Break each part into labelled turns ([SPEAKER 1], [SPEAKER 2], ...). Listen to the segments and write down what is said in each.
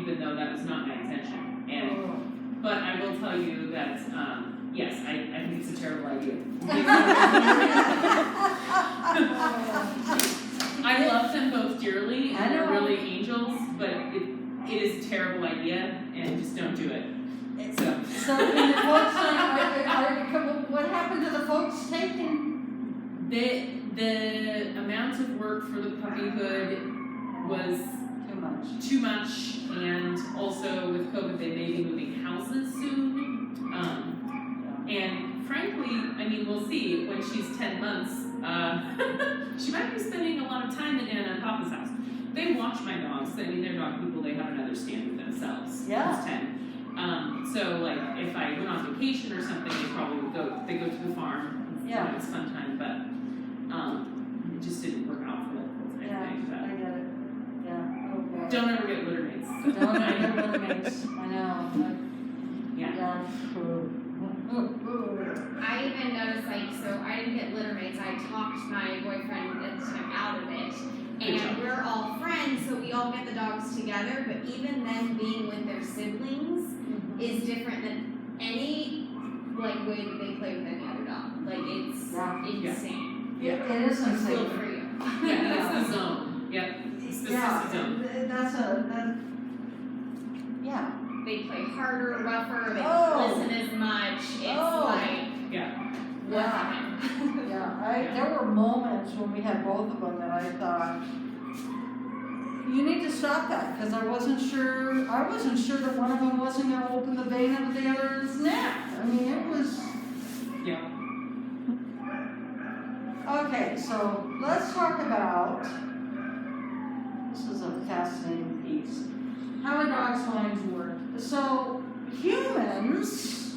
[SPEAKER 1] even though that was not my intention. And but I will tell you that yes, I think it's a terrible idea. I love them both dearly, and they're really angels, but it is a terrible idea, and just don't do it. So
[SPEAKER 2] in the folks, what happened to the folks taking?
[SPEAKER 1] The amount of work for the puppyhood was too much, and also with COVID, they may be moving houses soon. And frankly, I mean, we'll see when she's 10 months. She might be spending a lot of time in Nana and Papa's house. They watch my dogs. I mean, they're dog people. They have another standard themselves.
[SPEAKER 2] Yeah.
[SPEAKER 1] It's 10. So like, if I went on vacation or something, they probably would go. They go to the farm.
[SPEAKER 2] Yeah.
[SPEAKER 1] You know, it's fun time, but it just didn't work out for the whole time.
[SPEAKER 2] Yeah,
[SPEAKER 1] Thing,
[SPEAKER 2] I get it. Yeah. Okay.
[SPEAKER 1] Don't ever get litter mates.
[SPEAKER 2] Don't ever get litter mates. I know.
[SPEAKER 1] Yeah.
[SPEAKER 3] I even noticed, like, so I didn't get litter mates. I talked my boyfriend at the time out of it. And we're all friends, so we all get the dogs together. But even them being with their siblings is different than any, like, way that they play with any other dog. Like, it's insane.
[SPEAKER 1] Yeah.
[SPEAKER 2] It is
[SPEAKER 3] Feel
[SPEAKER 2] insane.
[SPEAKER 3] for you.
[SPEAKER 1] Yeah, that's the zone. Yep. It's the zone.
[SPEAKER 2] Yeah.
[SPEAKER 3] They play harder, rougher, they
[SPEAKER 2] Oh.
[SPEAKER 3] don't listen as much. It's like,
[SPEAKER 1] Yeah.
[SPEAKER 2] Yeah, there were moments when we had both of them that I thought, you need to stop that, because I wasn't sure that one of them wasn't going to open the vein of the other's neck. I mean, it was.
[SPEAKER 1] Yeah.
[SPEAKER 2] Okay, so let's talk about, this is a fascinating piece, how a dog's minds work. So humans,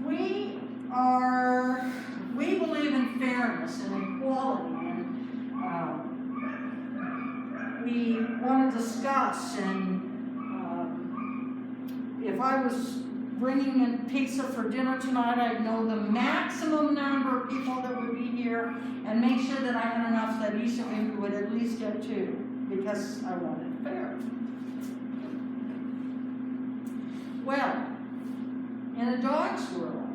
[SPEAKER 2] we believe in fairness and equality, and we want to discuss, and if I was bringing in pizza for dinner tonight, I'd know the maximum number of people that would be here and make sure that I had enough that each of you would at least get two, because I wanted fair. Well, in a dog's world,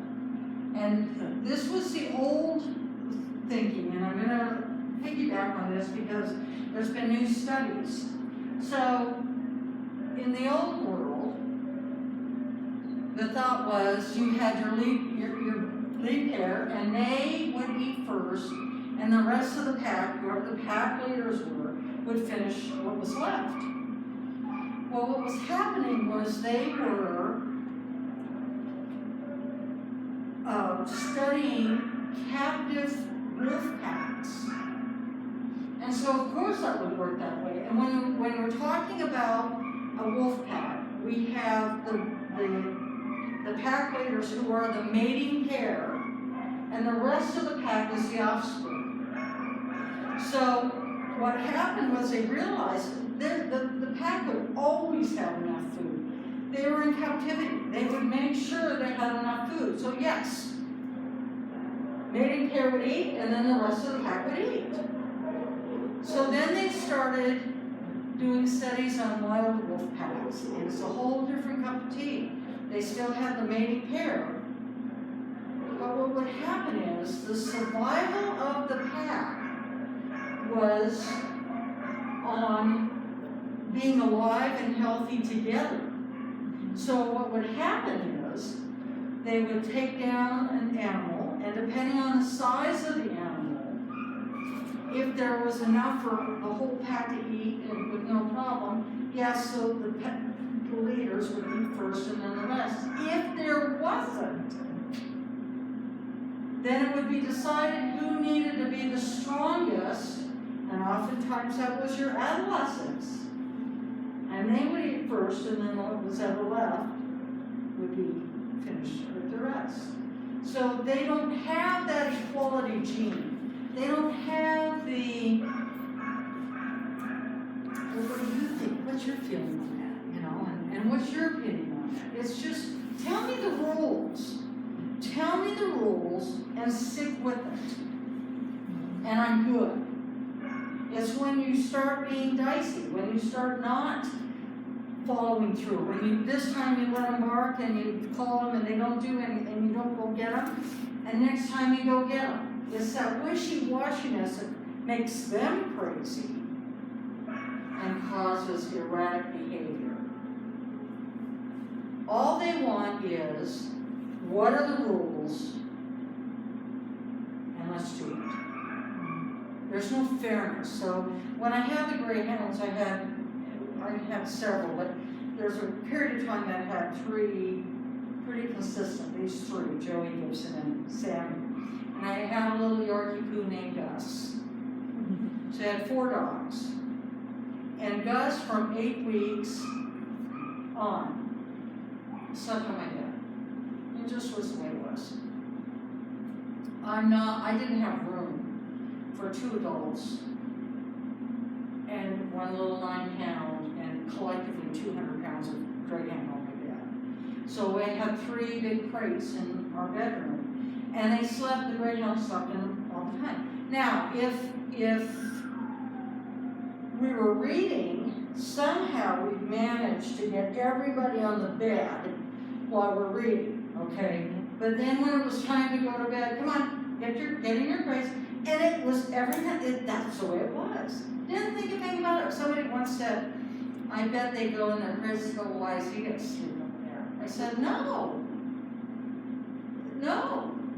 [SPEAKER 2] and this was the old thinking, and I'm going to piggyback on this because there's been new studies. So, in the old world, the thought was you had your lead pair, and they would eat first, and the rest of the pack, whoever the pack leaders were, would finish what was left. Well, what was happening was they were studying captive wolf packs. And so, of course, that would work that way. And when we're talking about a wolf pack, we have the pack leaders who are the mating pair, and the rest of the pack is the offspring. So what happened was they realized the pack would always have enough food. They were in captivity. They would make sure they had enough food. So yes, mating pair would eat, and then the rest of the pack would eat. So then they started doing studies on wild wolf packs. It was a whole different cup of tea. They still had the mating pair. But what would happen is the survival of the pack was on being alive and healthy together. So what would happen is they would take down an animal, and depending on the size of the animal, if there was enough for the whole pack to eat and with no problem, yes, so the leaders would eat first and then the rest. If there wasn't, then it would be decided who needed to be the strongest, and oftentimes that was your adolescents. And they would eat first, and then what was ever left would be finished with the rest. So they don't have that equality gene. They don't have the, well, what do you think? What's your feeling on that? You know, and what's your opinion on that? It's just, tell me the rules. Tell me the rules and stick with it. And I'm good. It's when you start being dicey, when you start not following through, when you, this time you let them bark and you call them and they don't do anything, you don't go get them, and next time you go get them. It's that wishy-washiness that makes them crazy and causes erratic behavior. All they want is, what are the rules? And let's do it. There's no fairness. So when I had the greyhounds, I had several, but there's a period of time that I had three pretty consistent, these three, Joey, Gibson, and Sammy. And I had a little Yorkie poo named Gus. So I had 4 dogs. And Gus, from 8 weeks on, slept on my bed. It just was the way it was. I didn't have room for 2 adults and 1 little 9-pound and collectively 200 pounds of greyhound on my bed. So I had 3 big crates in our bedroom. And they slept, the greyhounds slept in them all the time. Now, if we were reading, somehow we managed to get everybody on the bed while we're reading, okay? But then when it was time to go to bed, come on, get in your crates, and it was everything, that's the way it was. Didn't think a thing about it. Somebody once said, I bet they go in their crates and go, why is he gonna sleep up there? I said, no,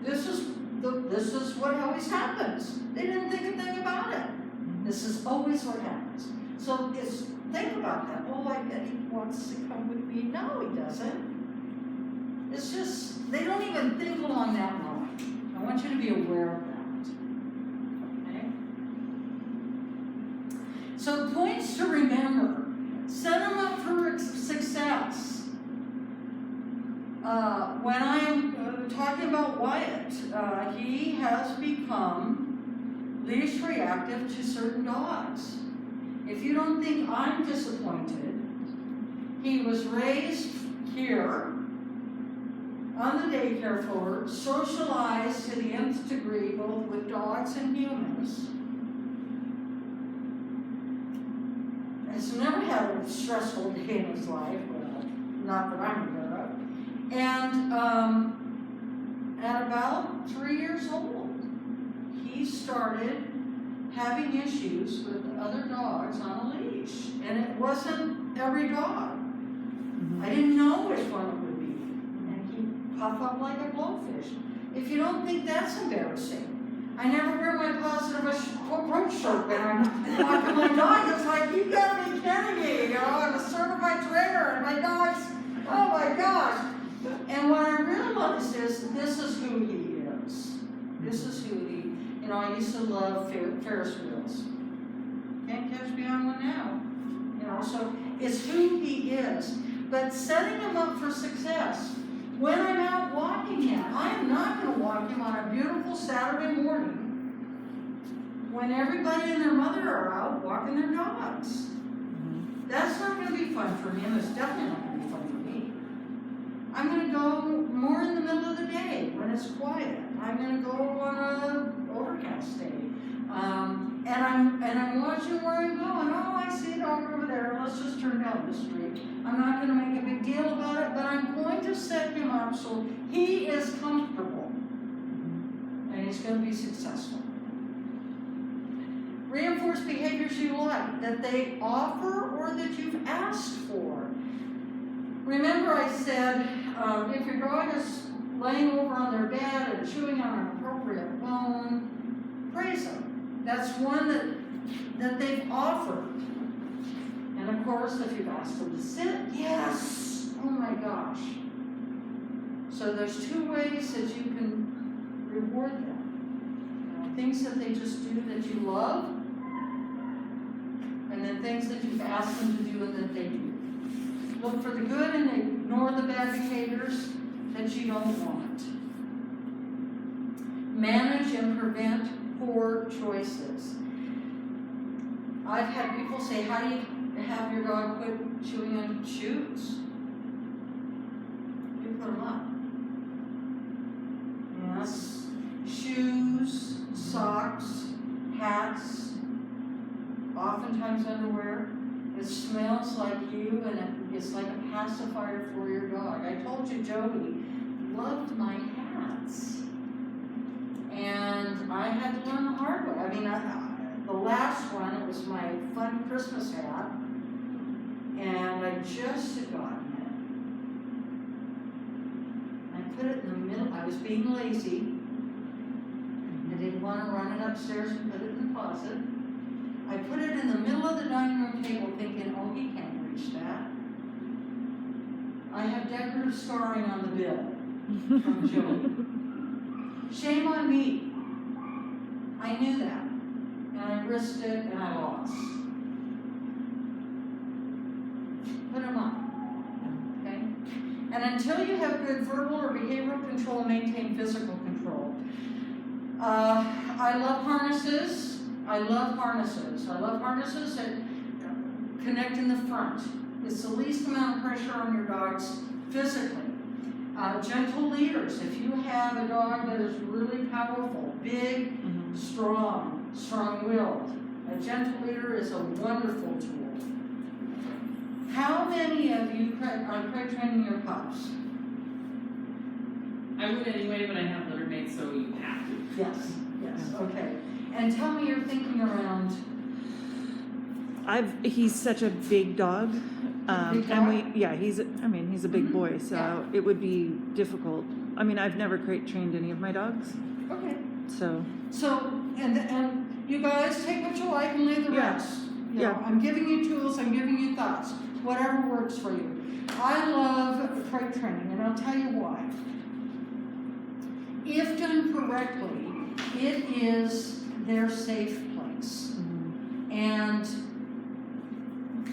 [SPEAKER 2] this is what always happens. They didn't think a thing about it. This is always what happens. So think about that. Oh, I bet he wants to come with me. No, he doesn't. It's just, they don't even think along that line. I want you to be aware of that. Okay? So points to remember. Set them up for success. When I'm talking about Wyatt, he has become leash reactive to certain dogs. If you don't think I'm disappointed, he was raised here on the daycare floor, socialized to the nth degree, both with dogs and humans. Has never had a stressful day in his life, well, not that I'm aware of. And at about 3 years old, he started having issues with other dogs on a leash. And it wasn't every dog. I didn't know which one it would be. And he'd puff up like a blowfish. If you don't think that's embarrassing, I never wear my positive approach shirt when I'm walking my dog. It's like, you gotta be kidding me. You know, I'm a certified trainer and my dog's, oh my gosh. And what I realized is this is who he is. This is who he, you know, I used to love Ferris wheels. Can't catch me on one now. You know, so it's who he is. But setting him up for success. When I'm out walking him, I am not going to walk him on a beautiful Saturday morning when everybody and their mother are out walking their dogs. That's not going to be fun for him. It's definitely not going to be fun for me. I'm going to go more in the middle of the day when it's quiet. I'm going to go on an overcast day. And I'm watching where I'm going. Oh, I see a dog over there. Let's just turn down the street. I'm not going to make a big deal about it, but I'm going to set him up so he is comfortable. And he's going to be successful. Reinforce behaviors you like, that they offer or that you've asked for. Remember I said, if your dog is laying over on their bed and chewing on an appropriate bone, praise them. That's one that they've offered. And of course, if you've asked them to sit, yes! Oh my gosh. So there's 2 ways that you can reward them. You know, things that they just do that you love, and then things that you've asked them to do and that they do. Look for the good and ignore the bad behaviors that you don't want. Manage and prevent poor choices. I've had people say, how do you have your dog quit chewing on shoes? You put them up. Yes. Shoes, socks, hats, sometimes underwear. It smells like you, and it's like a pacifier for your dog. I told you Joey loved my hats. And I had to learn the hard way. I mean, the last one, it was my fun Christmas hat. And I just had gotten it. I put it in the middle. I was being lazy. I didn't want to run it upstairs and put it in the closet. I put it in the middle of the dining room table thinking, oh, he can't reach that. I have decorative scarring on the bill from Joey. Shame on me. I knew that. And I risked it and I lost. Put them on. Okay? And until you have good verbal or behavioral control, maintain physical control. I love harnesses. I love harnesses that connect in the front. It's the least amount of pressure on your dogs physically. Gentle leaders. If you have a dog that is really powerful, big, strong-willed, a gentle leader is a wonderful tool. How many of you are crate training your pups?
[SPEAKER 1] I would anyway, but I have litter mates, so you have to.
[SPEAKER 2] Yes, okay. And tell me your thinking around.
[SPEAKER 4] He's such a big dog.
[SPEAKER 2] Big dog?
[SPEAKER 4] And he's a big boy, so
[SPEAKER 2] Yeah.
[SPEAKER 4] it would be difficult. I mean, I've never crate trained any of my dogs,
[SPEAKER 2] Okay.
[SPEAKER 4] so.
[SPEAKER 2] So, and you guys take what you like and leave the
[SPEAKER 4] Yeah.
[SPEAKER 2] rest. You
[SPEAKER 4] Yeah.
[SPEAKER 2] know, I'm giving you tools, I'm giving you thoughts, whatever works for you. I love crate training, and I'll tell you why. If done correctly, it is their safe place. And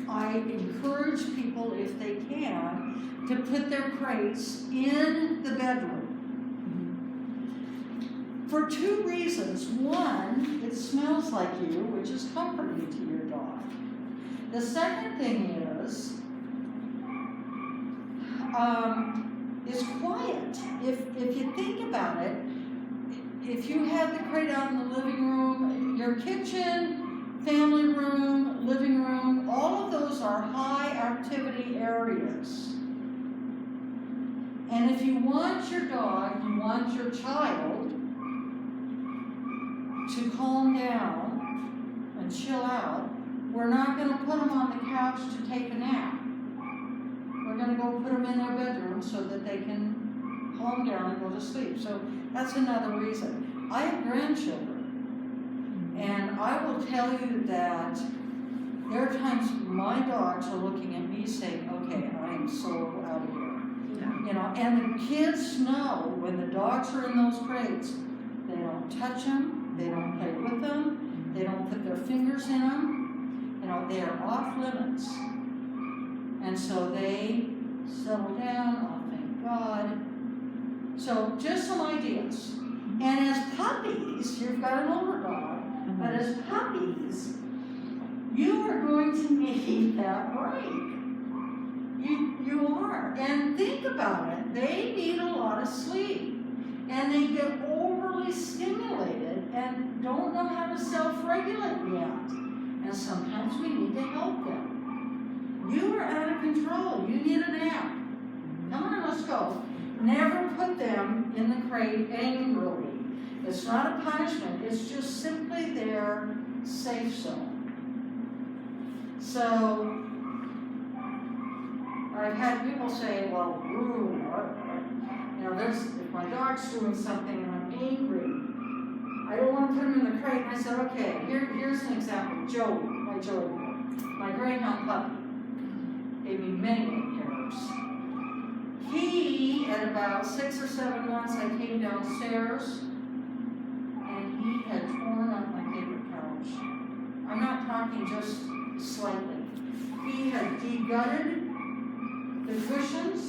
[SPEAKER 2] I encourage people, if they can, to put their crates in the bedroom. For two reasons. One, it smells like you, which is comforting to your dog. The second thing is, it's quiet. If you think about it, if you have the crate out in the living room, your kitchen, family room, living room, all of those are high activity areas. And if you want your dog, you want your child to calm down and chill out, we're not going to put them on the couch to take a nap. We're going to go put them in their bedroom so that they can calm down and go to sleep. So that's another reason. I have grandchildren, and I will tell you that there are times my dogs are looking at me saying, okay, I am so out of here. You know, and the kids know when the dogs are in those crates, they don't touch them, they don't play with them, they don't put their fingers in them. You know, they are off limits. And so they settle down, oh thank God. So just some ideas. And as puppies, you've got an older dog, but as puppies, you are going to need that break. You are. And think about it. They need a lot of sleep. And they get overly stimulated and don't know how to self-regulate yet. And sometimes we need to help them. You are out of control. You need a nap. Come on, let's go. Never put them in the crate angrily. It's not a punishment. It's just simply their safe zone. So, I've had people say, well, ooh, if my dog's doing something and I'm angry, I don't want to put him in the crate. And I said, okay, here's an example. Joey, my greyhound puppy, gave me many terrors. He, at about 6 or 7 months, I came downstairs and he had torn up my favorite couch. I'm not talking just slightly. He had de-gutted the cushions.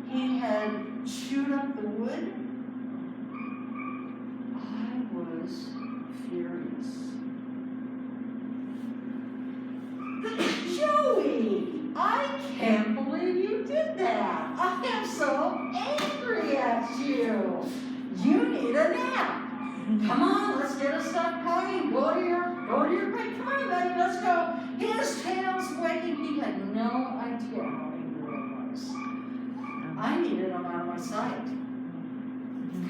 [SPEAKER 2] He had chewed up the wood. I was furious. Joey, I can't believe you did that. I am so angry at you. You need a nap. Come on, let's get a stuffed pie and go to your go to your crate, come on, buddy, let's go. His tail's wagging, he had no idea how angry I was. I needed him out of my sight.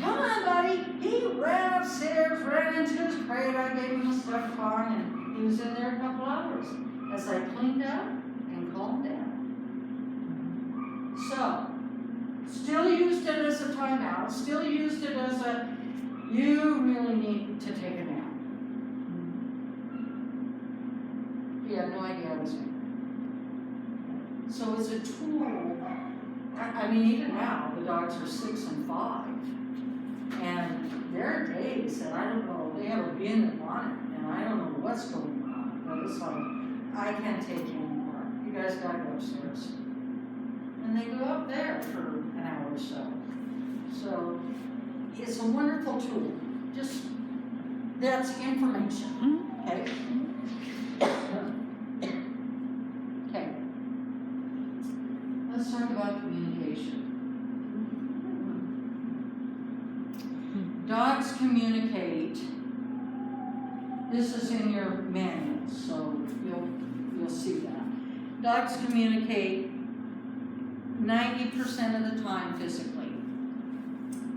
[SPEAKER 2] Come on, buddy. He ran upstairs, ran into his crate. I gave him a stuffed toy, and he was in there a couple hours as I cleaned up and calmed down. So, still used it as a timeout, still used it as a, you really need to take a nap. He had no idea I was in. So it's a tool. I mean, even now, the dogs are 6 and 5. And there are days that I don't know, they have a bin and on it, and I don't know what's going on. But it's like, I can't take you anymore. You guys gotta go upstairs. And they go up there for an hour or so. So it's a wonderful tool. Just, that's information, okay? Okay. Let's talk about communication. Dogs communicate. This is in your manual, so you'll see that. Dogs communicate 90% of the time physically.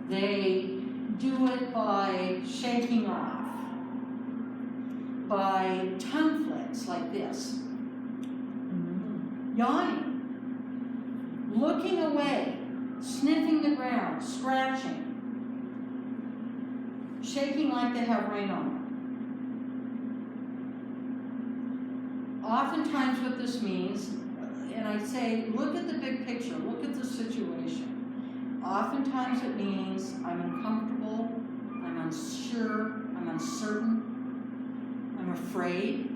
[SPEAKER 2] They do it by shaking off, by tongue flicks like this, yawning, looking away, sniffing the ground, scratching, shaking like they have rain on them. Oftentimes what this means, and I say, look at the big picture, look at the situation. Oftentimes it means I'm uncomfortable, I'm unsure, I'm uncertain, I'm afraid.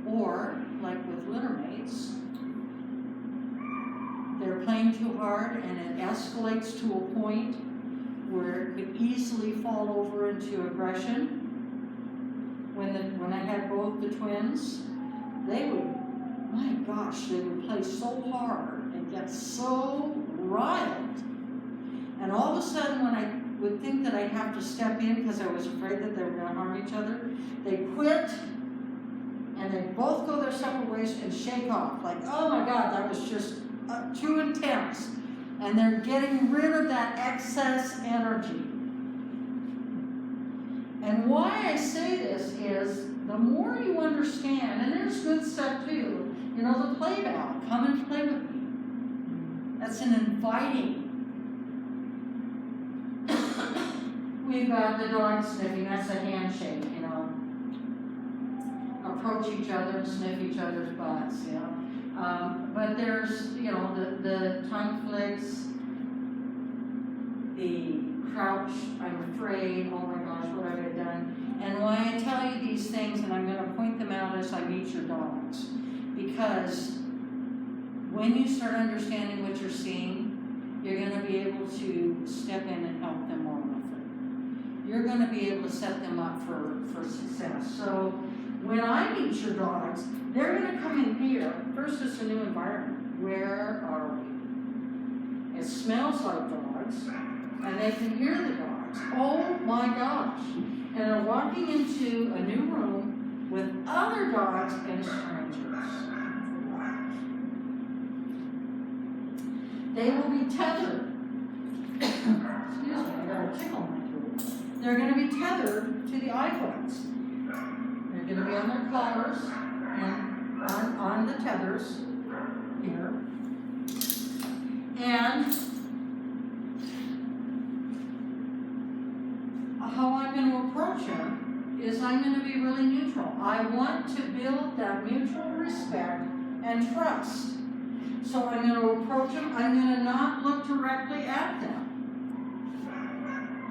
[SPEAKER 2] Or, like with littermates, they're playing too hard and it escalates to a point where it could easily fall over into aggression. When I had both the twins, they would, my gosh, they would play so hard and get so riled. And all of a sudden, when I would think that I'd have to step in because I was afraid that they were going to harm each other, they quit and they both go their separate ways and shake off. Like, oh my God, that was just too intense. And they're getting rid of that excess energy. And why I say this is, the more you understand, and there's good stuff too, you know, the play valve, come and play with me. That's an inviting. We've got the dog sniffing, that's a handshake, you know. Approach each other and sniff each other's butts, you know. But there's, you know, the tongue flicks, the crouch, I'm afraid, oh my gosh, what have I done? And why I tell you these things, and I'm going to point them out as I meet your dogs, because when you start understanding what you're seeing, you're going to be able to step in and help them more with it. You're going to be able to set them up for success. So when I meet your dogs, they're going to come in here. First, it's a new environment. Where are we? It smells like dogs, and they can hear the dogs. Oh my gosh. And they're walking into a new room with other dogs and strangers. They will be tethered. Excuse me, I got a tickle in my throat. They're going to be tethered to the iPhones. They're going to be on their collars and on the tethers here. And how I'm going to approach him is I'm going to be really neutral. I want to build that mutual respect and trust. So I'm going to approach them. I'm going to not look directly at them.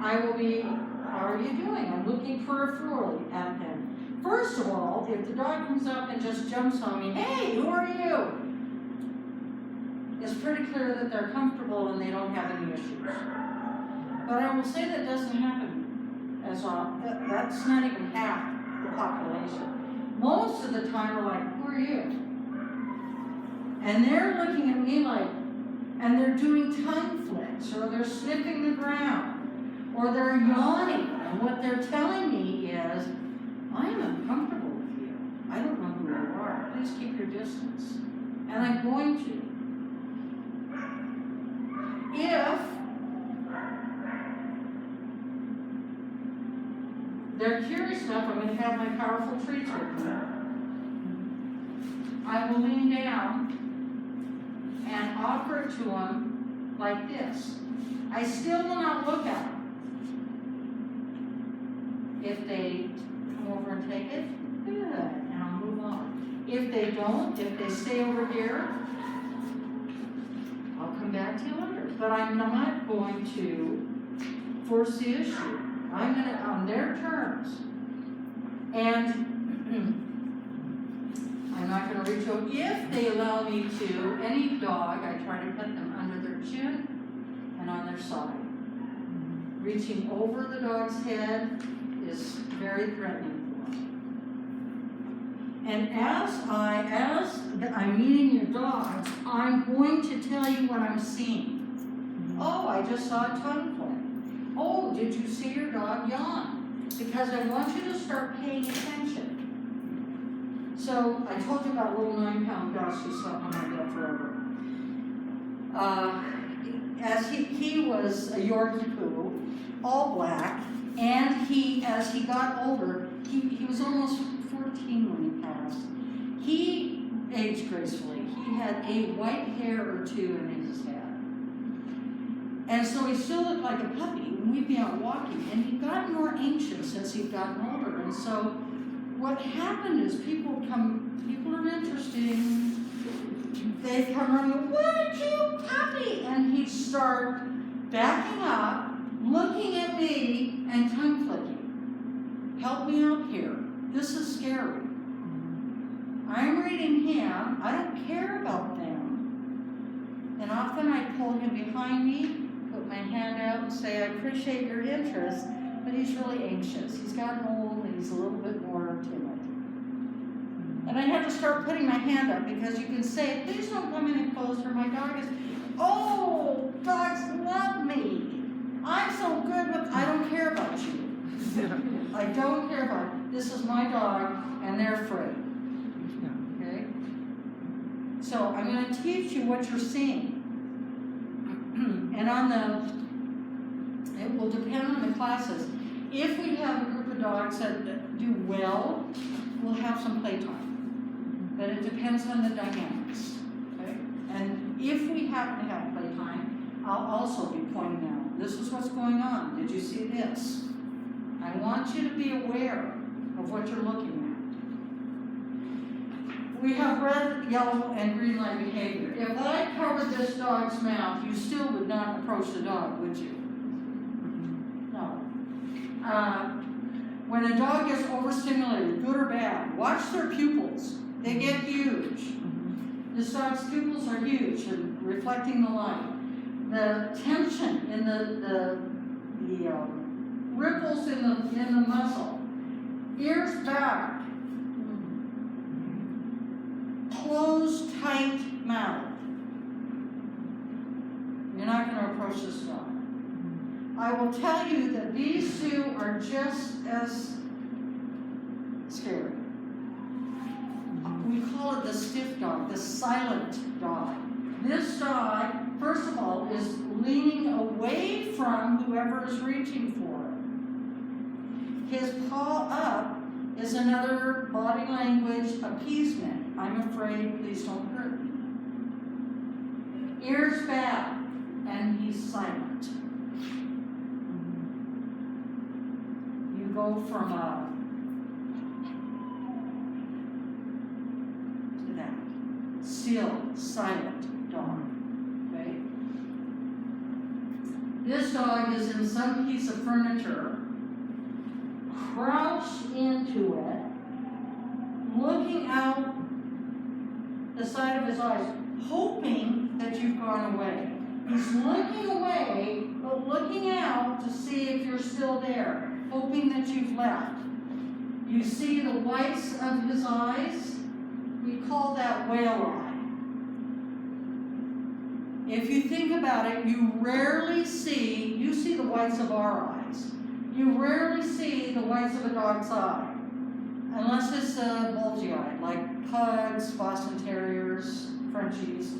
[SPEAKER 2] I will be, how are you doing? I'm looking peripherally at them. First of all, if the dog comes up and just jumps on me, hey, who are you? It's pretty clear that they're comfortable and they don't have any issues. But I will say that doesn't happen as often. That's not even half the population. Most of the time we're like, who are you? And they're looking at me like, and they're doing tongue flicks, or they're sniffing the ground, or they're yawning. And what they're telling me is, I am uncomfortable with you. I don't know who you are. Please keep your distance. And I'm going to. If they're curious enough, I'm going to have my powerful treats with me. I will lean down and offer it to them like this. I still will not look at them. If they come over and take it, good, and I'll move on. If they don't, if they stay over here, I'll come back to you later. But I'm not going to force the issue. I'm going to, on their terms. And I'm not going to reach out. If they allow me to, any dog, I try to put them under their chin and on their side. Reaching over the dog's head is very threatening for them. And as I'm meeting your dogs, I'm going to tell you what I'm seeing. Oh, I just saw a tongue flip. Oh, did you see your dog yawn? Because I want you to start paying attention. So I told you about little 9-pound Gus who slept on my bed forever. As he was a Yorkie poo, all black, and as he got older, he was almost 14 when he passed. He aged gracefully. He had a white hair or two in his head. And so he still looked like a puppy when we'd be out walking, and he'd gotten more anxious as he'd gotten older. And so what happened is people are interesting. They'd come running, what a cute puppy! And he'd start backing up, looking at me, and tongue flicking. Help me out here. This is scary. I'm reading him. I don't care about them. And often I pull him behind me, put my hand out and say, I appreciate your interest, but he's really anxious. He's gotten old and he's a little bit more timid. And I had to start putting my hand up because you can say, please don't come any closer. My dog is, oh, dogs love me. I'm so good with, I don't care about you. I don't care about you. This is my dog and they're afraid. Okay? So I'm going to teach you what you're seeing. And it will depend on the classes. If we have a group of dogs that do well, we'll have some playtime. But it depends on the dynamics. Okay? And if we happen to have playtime, I'll also be pointing out, this is what's going on. Did you see this? I want you to be aware of what you're looking at. We have red, yellow, and green light behavior. If I covered this dog's mouth, you still would not approach the dog, would you? No. When a dog gets overstimulated, good or bad, watch their pupils. They get huge. This dog's pupils are huge and reflecting the light. The tension in the ripples in the muscle. Ears back. Closed, tight mouth. You're not going to approach this dog. I will tell you that these two are just as scary. We call it the stiff dog, the silent dog. This dog, first of all, is leaning away from whoever is reaching for it. His paw up is another body language appeasement. I'm afraid, please don't hurt me. Ears back, and he's silent. You go from to that. Still, silent dog. Okay? This dog is in some piece of furniture, crouched into it, looking out the side of his eyes, hoping that you've gone away. He's looking away, but looking out to see if you're still there, hoping that you've left. You see the whites of his eyes? We call that whale eye. If you think about it, you see the whites of our eyes. You rarely see the whites of a dog's eye, unless it's bulgy eyed, like pugs, Boston Terriers, Frenchies.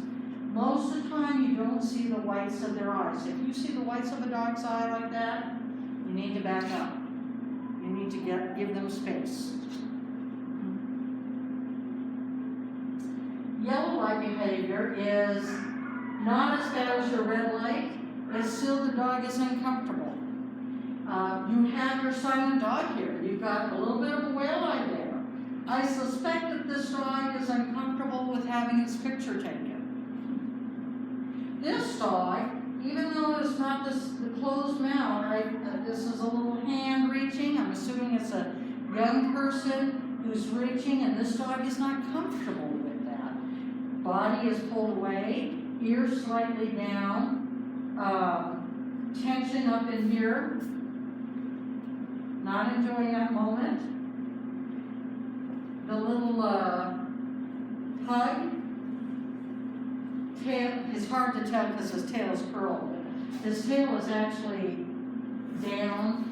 [SPEAKER 2] Most of the time, you don't see the whites of their eyes. If you see the whites of a dog's eye like that, you need to back up. You need to give them space. Yellow light behavior is not as bad as your red light, but still the dog is uncomfortable. You have your silent dog here. You've got a little bit of a whale eye there. I suspect that this dog is uncomfortable with having its picture taken. This dog, even though it's not the closed mouth, this is a little hand reaching. I'm assuming it's a young person who's reaching, and this dog is not comfortable with that. Body is pulled away, ears slightly down, tension up in here, not enjoying that moment. The little pug, tail, it's hard to tell because his tail is curled. His tail is actually down,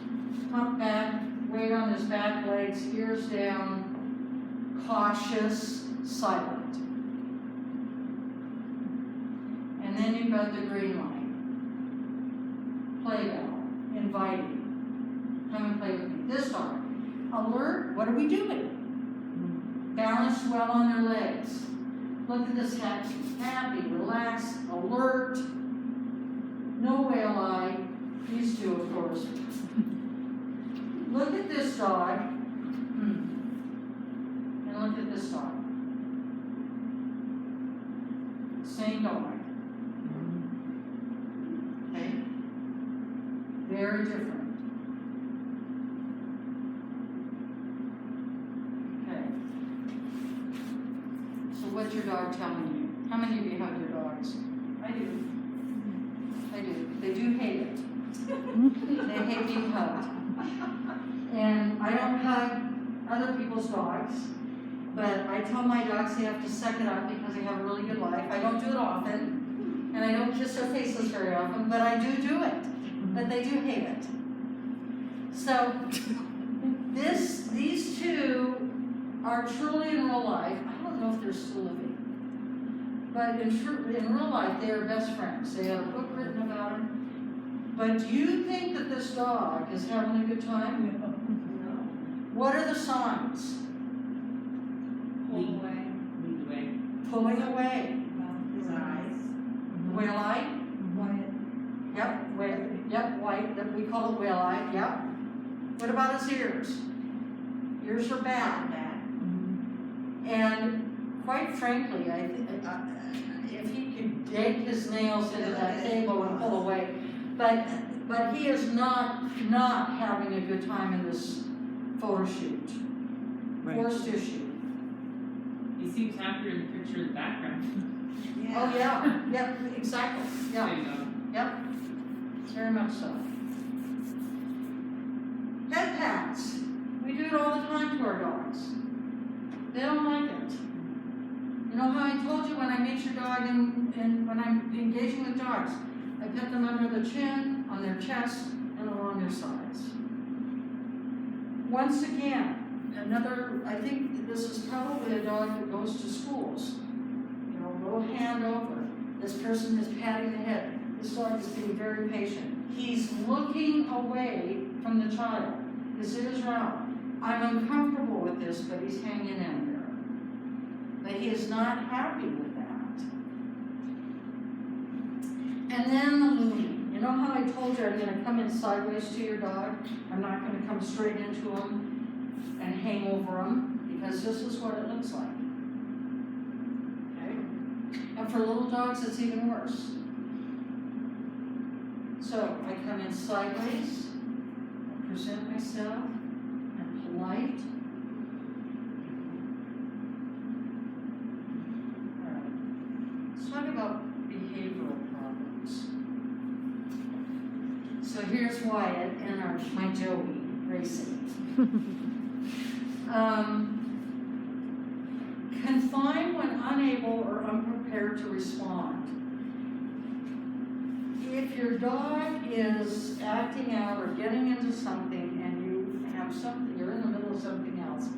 [SPEAKER 2] hump back, weight on his back legs, ears down, cautious, silent. And then you've got the green light. Play bell, inviting. Come and play with me. This dog, alert, what are we doing? Balanced well on their legs. Look at this happy, relaxed, alert, no whale eye. These two, of course. Look at this dog, and look at this dog. Same dog. Okay? Very different. What's your dog telling you? How many of you have your dogs?
[SPEAKER 1] I do.
[SPEAKER 2] I do. They do hate it. They hate being hugged. And I don't hug other people's dogs, but I tell my dogs they have to suck it up because they have a really good life. I don't do it often, and I don't kiss their faces very often, but I do it. But they do hate it. So these two are truly in real life. I don't know if they're still living, but in real life they are best friends. They had a book written about them. But do you think that this dog is having a good time? No. What are the signs?
[SPEAKER 1] Lead away.
[SPEAKER 2] Pulling away.
[SPEAKER 5] His eyes.
[SPEAKER 2] Whale eye.
[SPEAKER 5] White.
[SPEAKER 2] Yep, white. That we call it whale eye. Yep. What about his ears? Ears are bad. And quite frankly, I think if he could dig his nails into that table and pull away, but he is not having a good time in this photo shoot.
[SPEAKER 4] Right.
[SPEAKER 2] Forced issue.
[SPEAKER 1] He seems happier in the picture in the background.
[SPEAKER 2] Oh yeah, yep, exactly.
[SPEAKER 1] There
[SPEAKER 2] Yeah,
[SPEAKER 1] you go.
[SPEAKER 2] yep. Very much so. Head pats. We do it all the time to our dogs. They don't like it. You know how I told you when I meet your dog and when I'm engaging with dogs, I pet them under the chin, on their chest, and along their sides. Once again, I think this is probably a dog that goes to schools. You know, little hand over. This person is patting the head. This dog is being very patient. He's looking away from the child. His ears round. I'm uncomfortable with this, but he's hanging in there. But he is not happy with that. And then the looming. You know how I told you I'm going to come in sideways to your dog? I'm not going to come straight into him and hang over him, because this is what it looks like. Okay? And for little dogs, it's even worse. So I come in sideways, I present myself, polite. All right. Let's talk about behavioral problems. So here's Wyatt and my Joey racing. Confined when unable or unprepared to respond. if your dog is acting out or getting into something and you have something, you're in the middle of something else,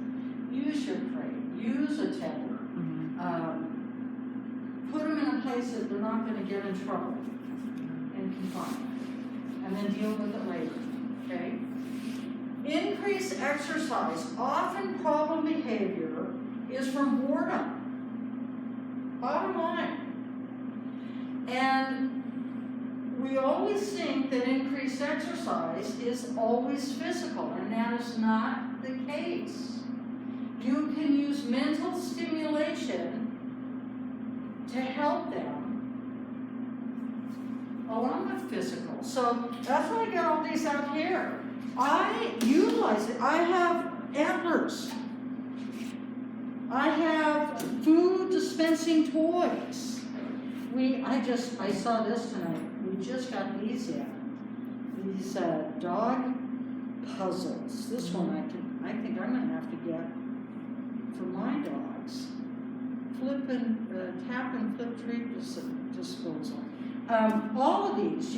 [SPEAKER 2] use your crate, use a tether. Put them in a place that they're not gonna get in trouble and confinement, and then deal with it later, okay? Increased exercise, often problem behavior is from boredom. Bottom line. And we always think that increased exercise is always physical, and that is not the case. You can use mental stimulation to help them along with physical. So that's why I got all these out here. I utilize it. I have antlers. I have food dispensing toys. I saw this tonight. We just got these in. These dog puzzles. This one I think I'm gonna have to get for my dogs. Tap and flip treat disposal. All of these,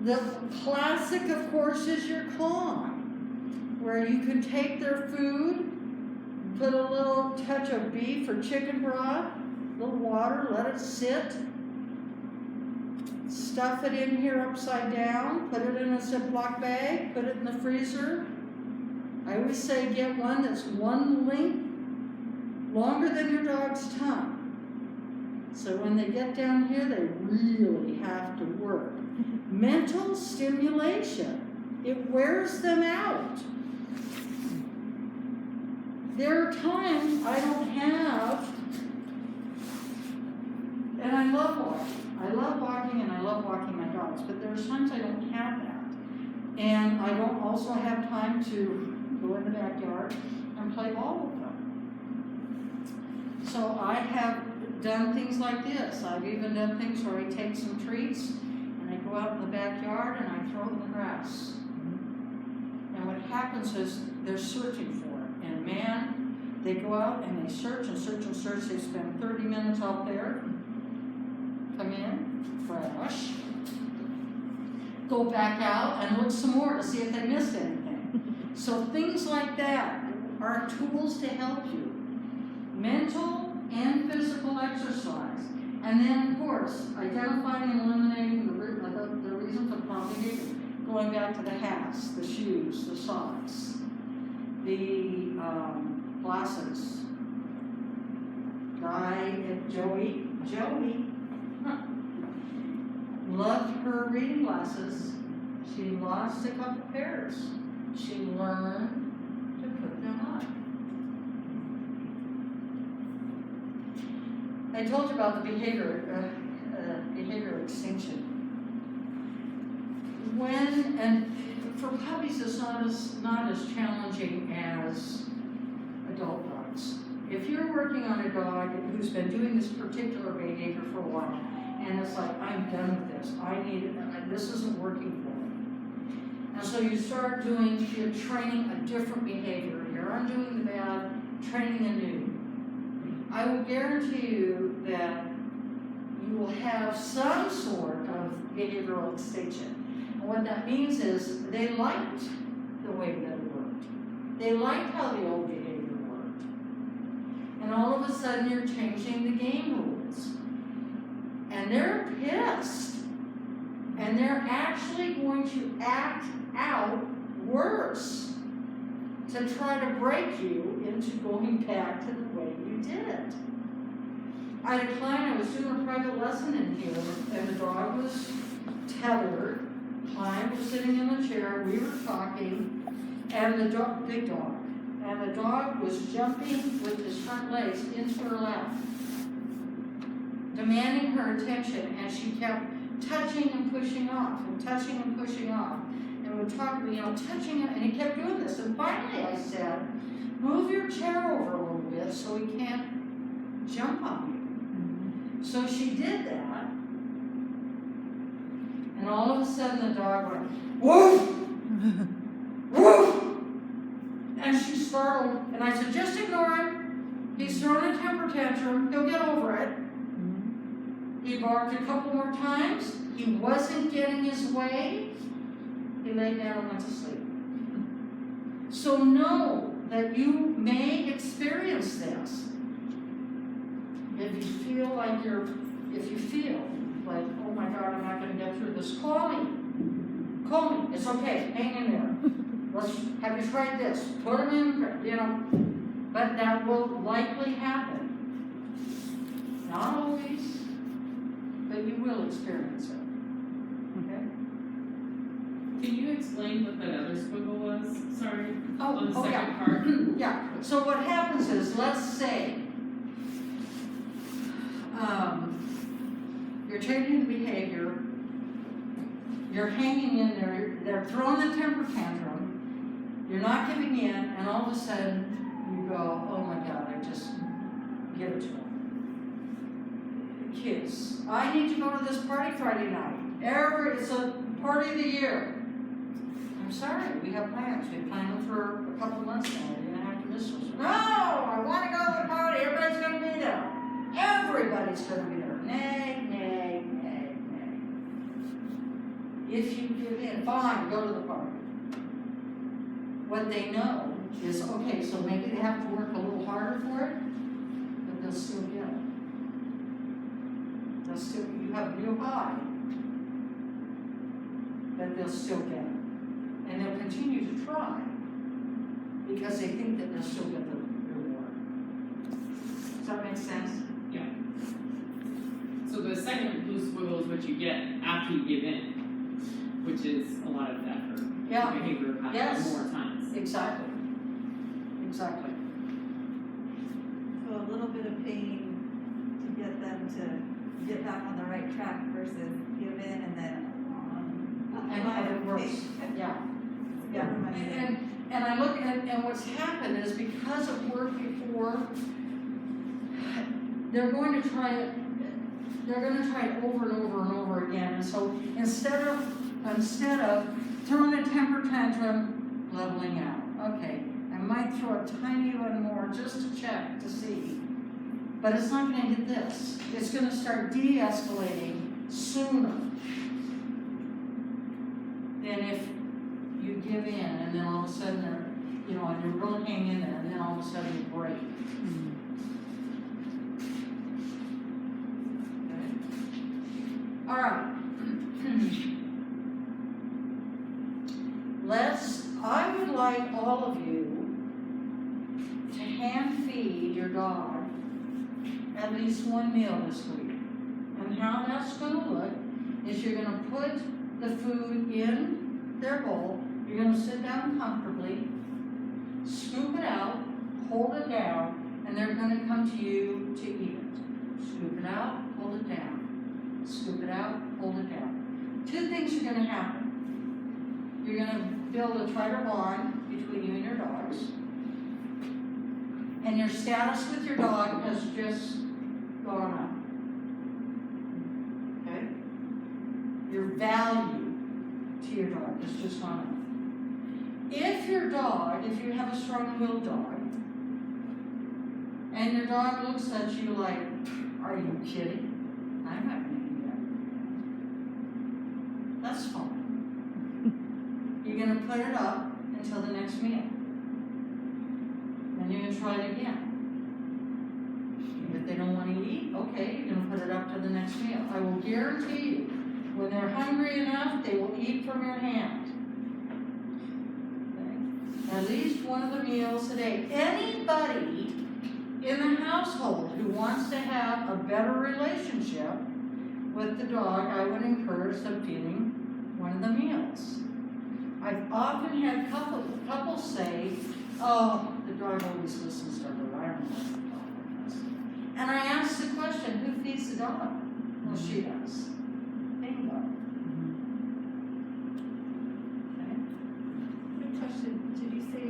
[SPEAKER 2] the classic, of course, is your Kong, where you can take their food, put a little touch of beef or chicken broth, a little water, let it sit, stuff it in here upside down, put it in a Ziploc bag, put it in the freezer. I always say get one that's one length longer than your dog's tongue. So when they get down here, they really have to work. Mental stimulation, it wears them out. There are times I don't have, and I love walking. I love walking and I love walking my dogs, but there's times I don't have that. And I don't also have time to go in the backyard and play ball with them. So I have done things like this. I've even done things where I take some treats and I go out in the backyard and I throw it in the grass. And what happens is they're searching for it. And man, they go out and they search and search and search. They spend 30 minutes out there, come in, fresh, go back out and look some more to see if they missed anything. So things like that are tools to help you. Mental and physical exercise. And then, of course, identifying and eliminating the reason for the problem behavior. Going back to the hats, the shoes, the socks, the glasses. Joey, loved her reading glasses. She lost a couple pairs. She learned to put them on. I told you about the behavior extinction. For puppies, it's not as challenging as adult dogs. If you're working on a dog who's been doing this particular behavior for a while, and it's like, I'm done with this, I need it, this isn't working for me. And so you start you're training a different behavior. You're undoing the bad, training a new. I will guarantee you that you will have some sort of behavioral extinction. And what that means is they liked the way that it worked. They liked how the old behavior worked. And all of a sudden you're changing the game rules. And they're pissed. And they're actually going to act out worse to try to break you into going back to the way you did it. I had a client, I was doing a private lesson in here, and the dog was tethered. The client was sitting in the chair, we were talking, and the dog, big dog, and the dog was jumping with his front legs into her lap, demanding her attention, and she kept touching and pushing off, and touching and pushing off. And would talk to me, touching it, and he kept doing this. And finally I said, move your chair over a little bit so he can't jump on you. So she did that. And all of a sudden the dog went, woof! Woof! And she startled, and I said, just ignore him. He's throwing a temper tantrum. He'll get over it. He barked a couple more times. He wasn't getting his way. He laid down and went to sleep. So know that you may experience this. If you feel like oh my God, I'm not going to get through this, call me. Call me. It's okay. Hang in there. Have you tried this? Put them in, but that will likely happen. Not always, but you will experience it. Okay?
[SPEAKER 1] Can you explain what that other squiggle was? Sorry.
[SPEAKER 2] Oh,
[SPEAKER 1] On the second
[SPEAKER 2] yeah.
[SPEAKER 1] part.
[SPEAKER 2] Yeah. So what happens is, let's say, you're changing the behavior, you're hanging in there, they're throwing the temper tantrum, you're not giving in, and all of a sudden you go, oh my God, I just give it to them. Kids, I need to go to this party Friday night. It's a party of the year. I'm sorry, we have plans. We've planned for a couple months now. You're going to have to miss us. No, I want to go to the party. Everybody's going to be there. Everybody's going to be there. Nay, nay, nay, nay. If you give in, fine, go to the party. What they know is, okay, so maybe they have to work a little harder for it, but they'll still get it. You have a new high, but they'll still get it. And they'll continue to try because they think that they'll still get the reward. Does that make sense?
[SPEAKER 1] Yeah. So the second blue squiggle is what you get after you give in, which is a lot of effort.
[SPEAKER 2] Yeah.
[SPEAKER 1] Behavior happens
[SPEAKER 2] Yes.
[SPEAKER 1] more times.
[SPEAKER 2] Exactly. Exactly.
[SPEAKER 5] So a little bit of pain to get them to get back on the right track versus give in and then
[SPEAKER 2] And have it worse. Yeah. Yeah. And I look at, and what's happened is because it worked before, they're going to try it over and over and over again. And so instead of throwing a temper tantrum, leveling out. Okay, I might throw a tiny one more just to check to see. But it's not going to hit this. It's going to start de-escalating sooner than if you give in and then all of a sudden they're, and you're really hanging in there and then all of a sudden you break. Okay. All right. I would like all of you to hand feed your dog at least one meal this week. And how that's going to look is you're going to put the food in their bowl, you're going to sit down comfortably, scoop it out, hold it down, and they're going to come to you to eat it. Scoop it out, hold it down. Scoop it out, hold it down. Two things are going to happen. You're going to build a tighter bond between you and your dogs. And your status with your dog has just gone up. Okay? Your value to your dog has just gone up. If you have a strong-willed dog, and your dog looks at you like, are you kidding? I'm not going to do that. That's fine. You're going to put it up until the next meal. Then you're going to try it again. If they don't want to eat, okay, you're going to put it up to the next meal. I will guarantee you, when they're hungry enough, they will eat from your hand. Okay? At least one of the meals a day. Anybody in the household who wants to have a better relationship with the dog, I would encourage them feeding one of the meals. I've often had couples say, oh, the dog always listens to her. I don't know what the dog does. And I ask the question, who feeds the dog? Well, she does. Bingo. Okay.
[SPEAKER 5] Good question. Did you say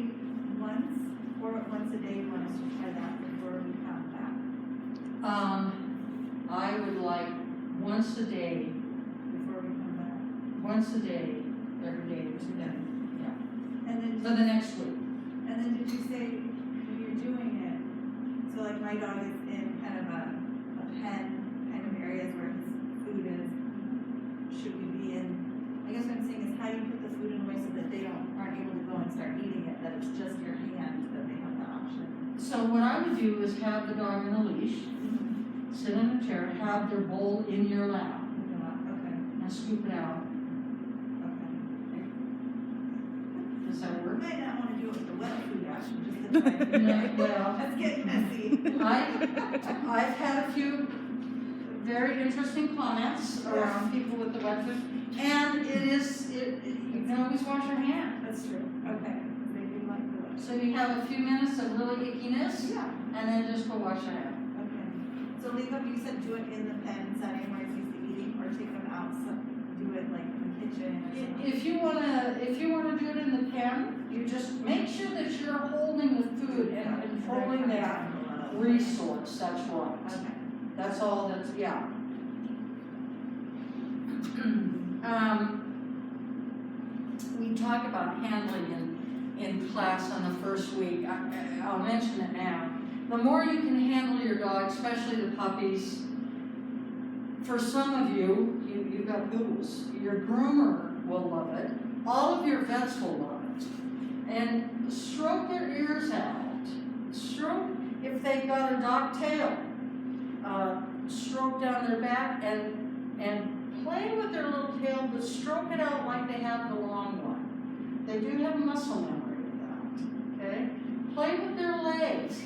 [SPEAKER 5] once or once a day you want us to try that before we count back?
[SPEAKER 2] I would like once a day,
[SPEAKER 5] Before we come back.
[SPEAKER 2] once a day, every day together.
[SPEAKER 5] And then
[SPEAKER 2] For the next week.
[SPEAKER 5] And then did you say when you're doing it, so like my dog is in kind of a pen kind of areas where he's food is, should we be in, I guess what I'm saying is how do you put the food in a way so that they aren't able to go and start eating it, that it's just your hand, that they have the option?
[SPEAKER 2] So what I would do is have the dog in a leash, sit in a chair, have their bowl in your lap,
[SPEAKER 5] Okay,
[SPEAKER 2] and scoop it out.
[SPEAKER 5] okay.
[SPEAKER 2] Does that
[SPEAKER 5] We
[SPEAKER 2] work?
[SPEAKER 5] might not wanna do it with the wet food option, just to try.
[SPEAKER 2] No, well,
[SPEAKER 5] That's getting messy.
[SPEAKER 2] I've had a few very interesting comments around people with the wet food, and you can always wash your hand.
[SPEAKER 5] That's true, okay, they do like the wet.
[SPEAKER 2] So you have a few minutes of really ickiness,
[SPEAKER 5] Yeah.
[SPEAKER 2] and then just go wash your hand.
[SPEAKER 5] Okay, so Lisa, you said do it in the pen setting where it's used to eating, or take them out, so do it like in the kitchen or something?
[SPEAKER 2] If you wanna do it in the pen, you just make sure that you're holding the food and controlling that resource, that's right.
[SPEAKER 5] Okay.
[SPEAKER 2] That's all that's, yeah. We talk about handling in class on the first week. I'll mention it now. The more you can handle your dog, especially the puppies, for some of you, you've got poodles. Your groomer will love it. All of your vets will love it. And stroke their ears out. Stroke if they've got a dog tail. Stroke down their back and play with their little tail, but stroke it out like they have the long one. They do have muscle memory with that, okay? Play with their legs,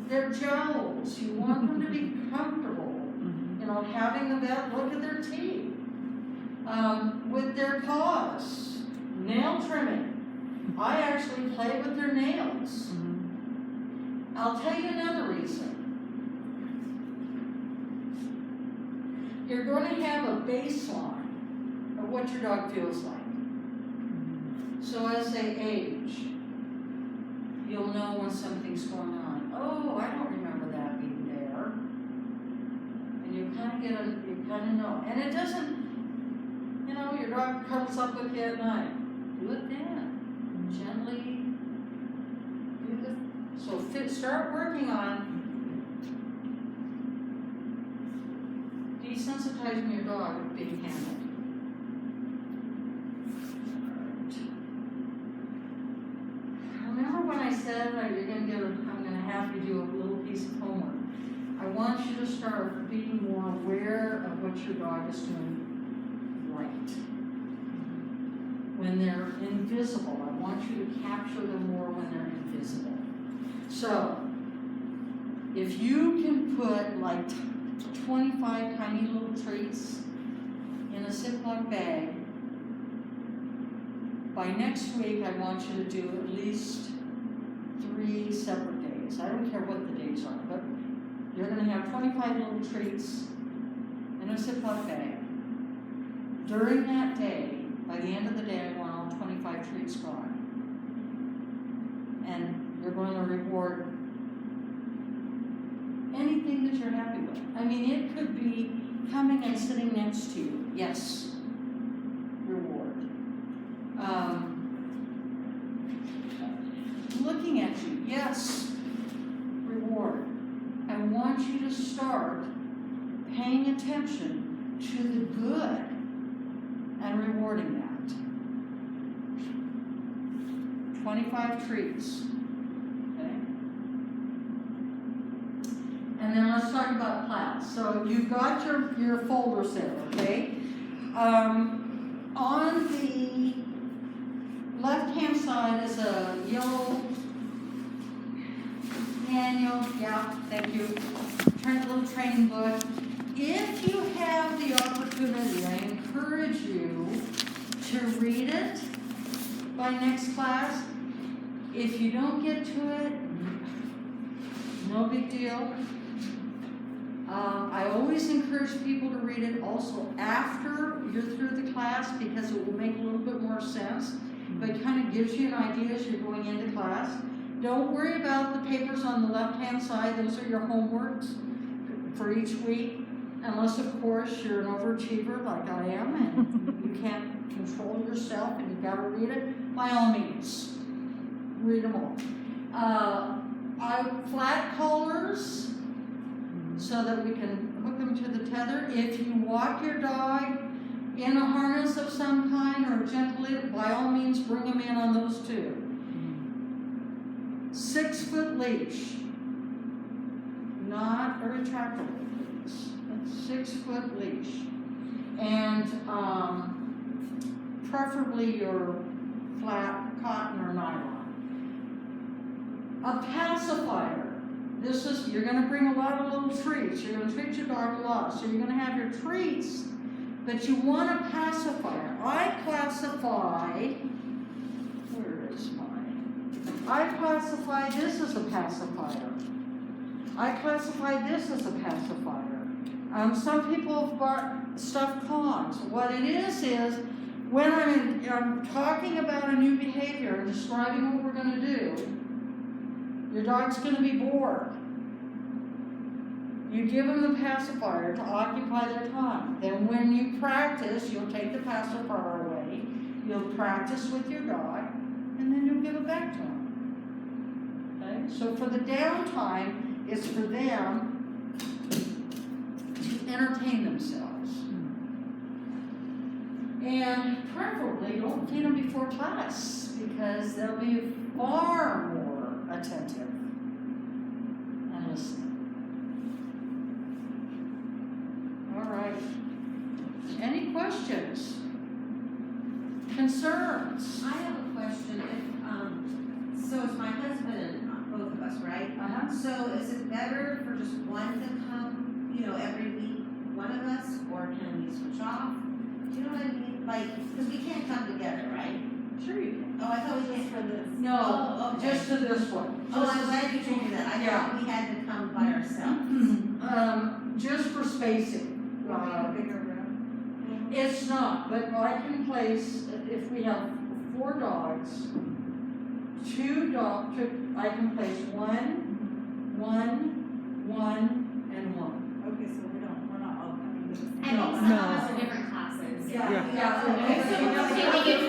[SPEAKER 2] their jowls. You want them to be comfortable. You know, having the vet look at their teeth. With their paws, nail trimming. I actually play with their nails. I'll tell you another reason. You're going to have a baseline of what your dog feels like. So as they age, you'll know when something's going on. Oh, I don't remember that being there. And you kind of know. And it doesn't, you know, your dog cuddles up with you at night. Do it then. Gently do this. So start working on desensitizing your dog of being handled. Remember when I said that I'm gonna have you do a little piece of homework? I want you to start being more aware of what your dog is doing right. When they're invisible, I want you to capture them more when they're invisible. So, if you can put like 25 tiny little treats in a Ziploc bag, by next week I want you to do at least 3 separate days. I don't care what the days are, but you're going to have 25 little treats in a Ziploc bag. During that day, by the end of the day, I want all 25 treats gone. And you're going to reward anything that you're happy with. I mean, it could be coming and sitting next to you. Yes, reward. Looking at you. Yes, reward. I want you to start paying attention to the good and rewarding that. 25 treats. Okay? And then let's talk about class. So you've got your folders there, okay? On the left-hand side is a yellow manual. Yeah, thank you. Little training book. If you have the opportunity, I encourage you to read it by next class. If you don't get to it, no big deal. I always encourage people to read it also after you're through the class because it will make a little bit more sense, but it kind of gives you an idea as you're going into class. Don't worry about the papers on the left-hand side. Those are your homeworks for each week, unless, of course, you're an overachiever like I am and you can't control yourself and you've got to read it. By all means, read them all. Flat collars so that we can hook them according to the tether. If you walk your dog in a harness of some kind or gently, by all means bring them in on those too. 6 foot leash. Not a retractable leash. It's 6 foot leash. And preferably your flat cotton or nylon. A pacifier. This is, you're gonna bring a lot of little treats. You're gonna treat your dog a lot. So you're gonna have your treats, but you want a pacifier. I classify, where is mine? I classify this as a pacifier. I classify this as a pacifier. Some people have bought stuffed cons. What it is when I'm talking about a new behavior and describing what we're gonna do, your dog's gonna be bored. You give them the pacifier to occupy their time. Then when you practice, you'll take the pacifier away, you'll practice with your dog, and then you'll give it back to them. Okay? So for the downtime, it's for them to entertain themselves. And preferably don't feed them before class because they'll be far more attentive and listening. All right. Any questions? Concerns?
[SPEAKER 6] I have a question, so it's my husband and both of us, right? So is it better for just one to come, every week, one of us, or can we switch off? Do you know what I mean? Like, because we can't come together, right?
[SPEAKER 2] Sure you can.
[SPEAKER 6] Oh, I thought we can't for this.
[SPEAKER 2] No,
[SPEAKER 6] Oh, okay.
[SPEAKER 2] just to this one.
[SPEAKER 6] Oh, I'm glad you told me that, I
[SPEAKER 2] Yeah.
[SPEAKER 6] thought we had to come by ourselves.
[SPEAKER 2] Just for spacing.
[SPEAKER 5] We need a bigger room.
[SPEAKER 2] It's not, but I can place, if we have 4 dogs, I can place one, and one.
[SPEAKER 5] Okay, so we're not all coming to the same.
[SPEAKER 3] I think some
[SPEAKER 4] No.
[SPEAKER 3] of us are different classes.
[SPEAKER 4] Yeah.
[SPEAKER 3] So we get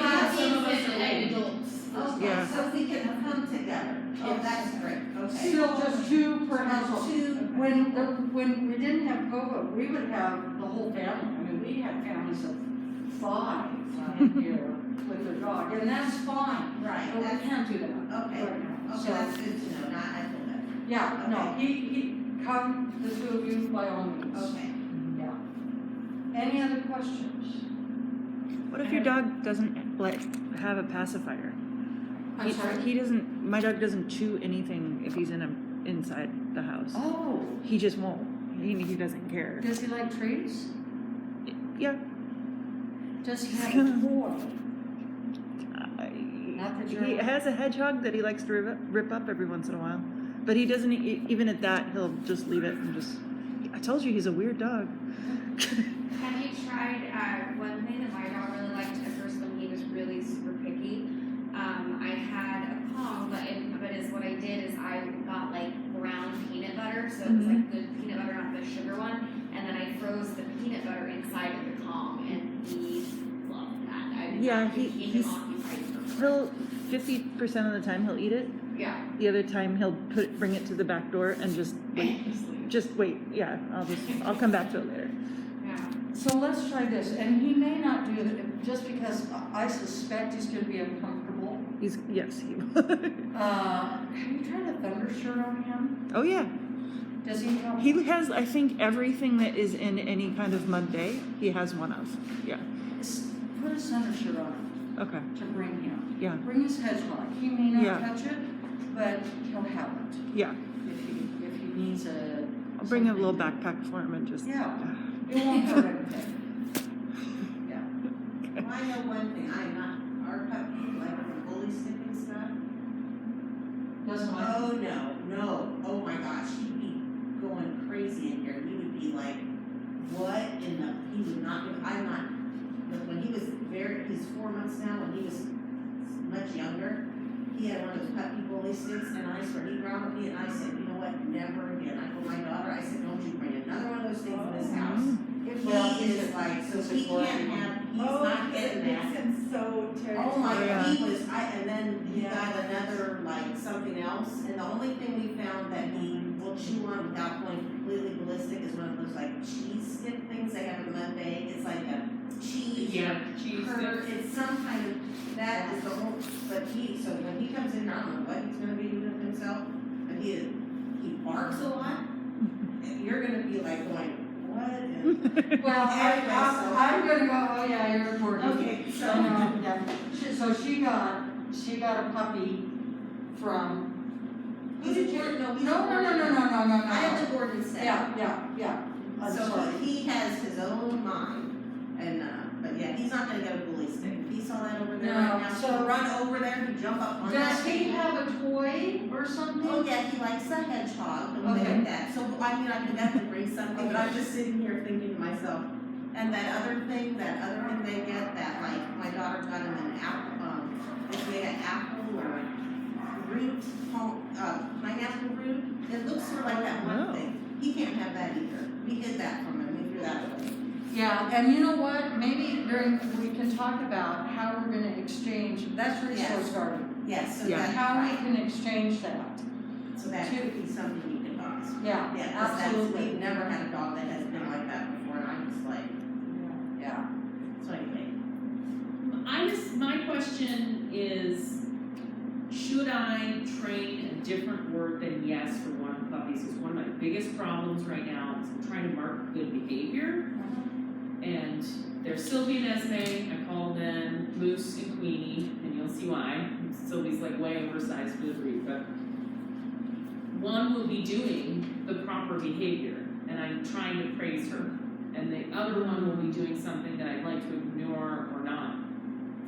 [SPEAKER 3] kids and adults.
[SPEAKER 6] Okay,
[SPEAKER 4] Yeah.
[SPEAKER 6] so we can come together, oh, that's great, okay.
[SPEAKER 2] Still just 2 per
[SPEAKER 6] About
[SPEAKER 2] household.
[SPEAKER 6] two,
[SPEAKER 2] When we didn't have COVID, we would have the whole family. I mean, we had families of 5 here with their dog, and that's fine.
[SPEAKER 6] right,
[SPEAKER 2] But we
[SPEAKER 6] that's,
[SPEAKER 2] can't do that
[SPEAKER 6] okay,
[SPEAKER 2] right now.
[SPEAKER 6] okay,
[SPEAKER 2] So,
[SPEAKER 6] that's good to know, not, I feel better.
[SPEAKER 2] yeah, no, he, come, the 2 of you by all means.
[SPEAKER 6] Okay.
[SPEAKER 2] Yeah. Any other questions?
[SPEAKER 4] What if your dog doesn't have a pacifier?
[SPEAKER 2] I'm sorry?
[SPEAKER 4] My dog doesn't chew anything if he's inside the house.
[SPEAKER 2] Oh,
[SPEAKER 4] He just won't. He doesn't care.
[SPEAKER 2] does he like treats?
[SPEAKER 4] Yeah.
[SPEAKER 2] Does he have a toy?
[SPEAKER 4] I-
[SPEAKER 2] Not that
[SPEAKER 4] He
[SPEAKER 2] you're.
[SPEAKER 4] has a hedgehog that he likes to rip up every once in a while. But he doesn't, even at that, he'll just leave it and just. I told you he's a weird dog.
[SPEAKER 3] Have you tried, one thing that my dog really liked at first when he was really super picky? I had a Kong, but what I did is I got like brown peanut butter, so it was like good peanut butter, not the sugar one, and then I froze the peanut butter inside of the Kong, and he loved that. I did
[SPEAKER 4] Yeah,
[SPEAKER 3] not keep him
[SPEAKER 4] he's-
[SPEAKER 3] occupied for
[SPEAKER 4] He'll 50% of the time he'll eat it.
[SPEAKER 3] Yeah.
[SPEAKER 4] The other time he'll bring it to the back door and just wait. Just wait. Yeah, I'll come back to it later.
[SPEAKER 3] Yeah.
[SPEAKER 2] So let's try this, and he may not do it, just because I suspect he's gonna be uncomfortable.
[SPEAKER 4] Yes, he will.
[SPEAKER 2] Have you tried a thunder shirt on him?
[SPEAKER 4] Oh yeah.
[SPEAKER 2] Does he help?
[SPEAKER 4] He has, I think, everything that is in any kind of mud bay, he has one of. Yeah.
[SPEAKER 2] Put a thunder shirt on him
[SPEAKER 4] Okay.
[SPEAKER 2] to bring him.
[SPEAKER 4] Yeah.
[SPEAKER 2] Bring his hedgehog. He may not
[SPEAKER 4] Yeah.
[SPEAKER 2] touch it, but he'll have it
[SPEAKER 4] Yeah.
[SPEAKER 2] if he needs a.
[SPEAKER 4] I'll bring a little
[SPEAKER 2] something.
[SPEAKER 4] backpack for him and just.
[SPEAKER 2] Yeah. It won't hurt anything. Yeah.
[SPEAKER 6] Well, I know one thing, our puppy, like the bully sniffing stuff.
[SPEAKER 2] Doesn't like.
[SPEAKER 6] Oh, no, oh my gosh, he'd be going crazy in here, he would be like, what in the, he would not, but when he was he's 4 months now, when he was much younger, he had one of those puppy bully sticks, and I swear, he ground at me, and I said, you know what, never again, I told my daughter, I said, don't you bring another one of those things in this house. If
[SPEAKER 2] Well,
[SPEAKER 6] he is like, so he can't have, he's not getting that.
[SPEAKER 5] him so terrible.
[SPEAKER 6] Oh my,
[SPEAKER 4] Yeah.
[SPEAKER 6] he was, and then he got another, like, something else, and the only thing we found that he will chew on without going completely ballistic is one of those, like, cheese his own, but so when he comes in, I don't know what he's gonna be doing with himself, but he barks a lot, and you're gonna be like going, what? And-
[SPEAKER 2] Well, I'm gonna go, oh yeah, you're recording.
[SPEAKER 6] Okay, so.
[SPEAKER 2] Yeah. So she got a puppy from.
[SPEAKER 6] He's a Gordon, no, he's a
[SPEAKER 2] No.
[SPEAKER 6] I have the Gordon set.
[SPEAKER 2] Yeah. I'm
[SPEAKER 6] So
[SPEAKER 2] sorry.
[SPEAKER 6] he has his own mind, and, but yeah, he's not gonna get a bully stick. If he saw that over there
[SPEAKER 2] No,
[SPEAKER 6] right now,
[SPEAKER 2] so-
[SPEAKER 6] he'll run over there, he'd jump up on that
[SPEAKER 2] Does he
[SPEAKER 6] table.
[SPEAKER 2] have a toy or something?
[SPEAKER 6] Oh yeah, he likes the hedgehog, and
[SPEAKER 2] Okay.
[SPEAKER 6] like that, so I mean, I can definitely bring something, but I'm just sitting here thinking to myself, and that other thing they get, that like, my daughter got him an apple, if they had apple or root, pineapple root, it looks sort of like that one
[SPEAKER 4] Oh.
[SPEAKER 6] thing, he can't have that either, we hid that from him, we threw that away.
[SPEAKER 2] Yeah, and you know what, maybe we can talk about how we're gonna exchange, that's resource
[SPEAKER 6] Yes.
[SPEAKER 2] guarding.
[SPEAKER 6] Yes, so
[SPEAKER 4] Yeah.
[SPEAKER 6] that's
[SPEAKER 2] How we
[SPEAKER 6] right,
[SPEAKER 2] can exchange that,
[SPEAKER 6] so that could be something you can box.
[SPEAKER 2] yeah,
[SPEAKER 6] Yeah, 'cause that's,
[SPEAKER 2] absolutely.
[SPEAKER 6] we've never had a dog that has been like that before, and I'm just like,
[SPEAKER 2] Yeah.
[SPEAKER 6] so anyway.
[SPEAKER 1] My question is, should I train a different word than yes for one of the puppies? Because one of my biggest problems right now is I'm trying to mark good behavior. And they're Sylvie and Esme, I call them Moose and Queenie, and you'll see why. Sylvie's like way oversized for the breed, but one will be doing the proper behavior, and I'm trying to praise her. And the other one will be doing something that I'd like to ignore or not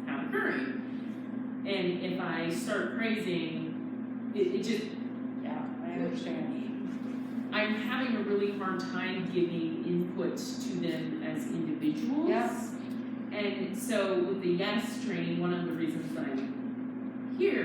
[SPEAKER 1] have occurring. And if I start praising, it just,
[SPEAKER 2] Yeah, I understand.
[SPEAKER 1] I'm having a really hard time giving input to them as individuals.
[SPEAKER 2] Yes.
[SPEAKER 1] And so with the yes training, one of the reasons that I'm here